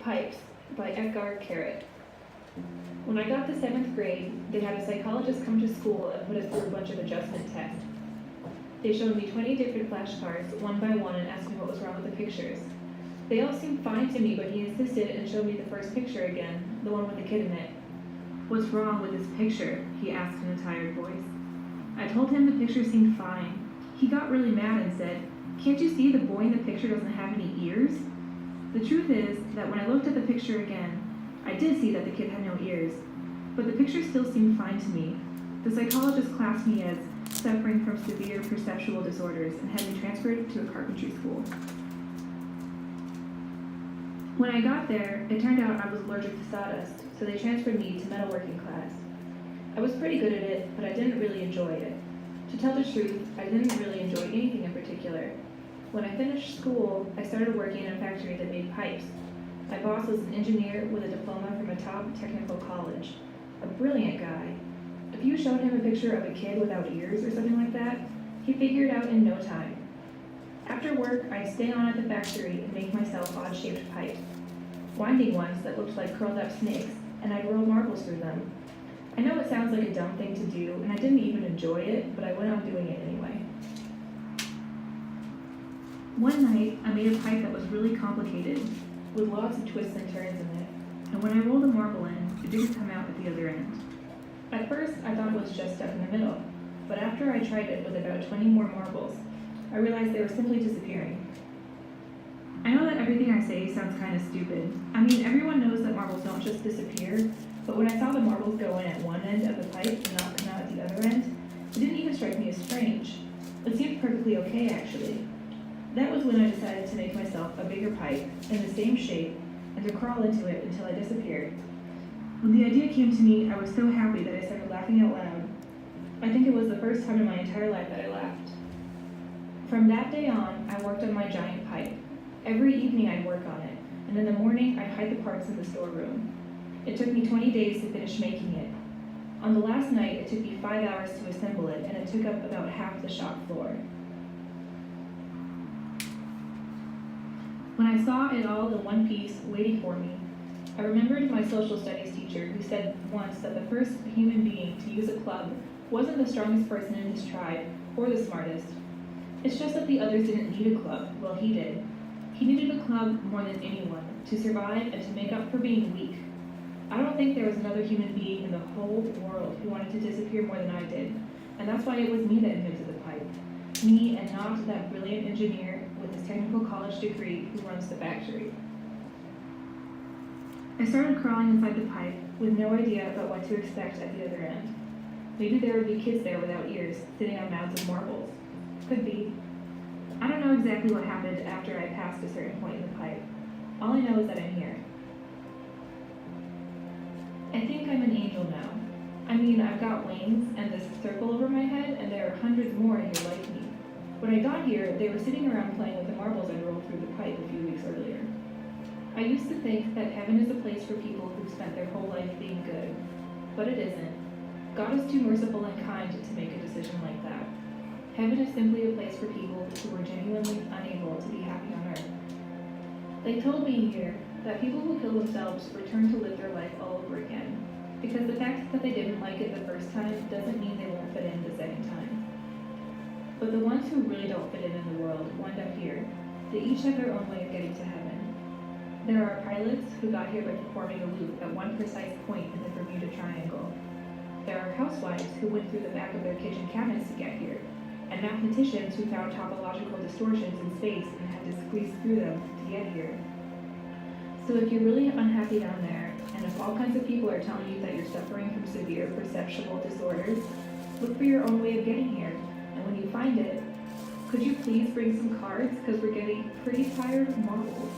Pipes by Edgar Carrot. When I got to 7th grade, they had a psychologist come to school and put us through a bunch of adjustment tests. They showed me 20 different flashcards, one by one, and asked me what was wrong with the pictures. They all seemed fine to me, but he insisted and showed me the first picture again, the one with the kid in it. "What's wrong with this picture?" he asked in a tired voice. I told him the picture seemed fine. He got really mad and said, "Can't you see the boy in the picture doesn't have any ears?" The truth is that when I looked at the picture again, I did see that the kid had no ears, but the picture still seemed fine to me. The psychologist classed me as suffering from severe perceptual disorders and had me transferred to a carpentry school. When I got there, it turned out I was allergic to sawdust, so they transferred me to metalworking class. I was pretty good at it, but I didn't really enjoy it. To tell the truth, I didn't really enjoy anything in particular. When I finished school, I started working in a factory that made pipes. My boss was an engineer with a diploma from a top technical college. A brilliant guy. If you showed him a picture of a kid without ears or something like that, he figured it out in no time. After work, I'd stay on at the factory and make myself odd-shaped pipes. Winding ones that looked like curled-up snakes, and I'd roll marbles through them. I know it sounds like a dumb thing to do, and I didn't even enjoy it, but I went on doing it anyway. One night, I made a pipe that was really complicated, with lots of twists and turns in it, and when I rolled a marble in, it didn't come out at the other end. At first, I thought it was just stuck in the middle, but after I tried it with about 20 more marbles, I realized they were simply disappearing. I know that everything I say sounds kind of stupid. I mean, everyone knows that marbles don't just disappear, but when I saw the marbles go in at one end of the pipe and not come out at the other end, it didn't even strike me as strange. It seemed perfectly okay, actually. That was when I decided to make myself a bigger pipe in the same shape and to crawl into it until I disappeared. When the idea came to me, I was so happy that I started laughing out loud. I think it was the first time in my entire life that I laughed. From that day on, I worked on my giant pipe. Every evening I'd work on it, and in the morning I'd hide the parts in the storeroom. It took me 20 days to finish making it. On the last night, it took me 5 hours to assemble it, and it took up about half the shop floor. When I saw it all in one piece waiting for me, I remembered my social studies teacher who said once that the first human being to use a club wasn't the strongest person in his tribe or the smartest. It's just that the others didn't need a club. Well, he did. He needed a club more than anyone to survive and to make up for being weak. I don't think there was another human being in the whole world who wanted to disappear more than I did, and that's why it was me that invented the pipe. Me and not that brilliant engineer with his technical college degree who runs the factory. I started crawling inside the pipe with no idea about what to expect at the other end. Maybe there would be kids there without ears, sitting on mounds of marbles. Could be. I don't know exactly what happened after I passed a certain point in the pipe. All I know is that I'm here. I think I'm an angel now. I mean, I've got wings and this circle over my head, and there are hundreds more in here like me. When I got here, they were sitting around playing with the marbles I rolled through the pipe a few weeks earlier. I used to think that heaven is a place for people who've spent their whole life being good, but it isn't. God is too merciful and kind to make a decision like that. Heaven is simply a place for people who are genuinely unable to be happy on earth. They told me here that people who kill themselves return to live their life all over again, because the fact that they didn't like it the first time doesn't mean they won't fit in the second time. But the ones who really don't fit in the world wind up here. They each have their own way of getting to heaven. There are pilots who got here by performing a loop at one precise point in the Bermuda Triangle. There are housewives who went through the back of their kitchen cabinets to get here, and mathematicians who found topological distortions in space and had to squeeze through them to get here. So if you're really unhappy down there, and if all kinds of people are telling you that you're suffering from severe perceptual disorders, look for your own way of getting here, and when you find it, could you please bring some cards, because we're getting pretty tired of marbles.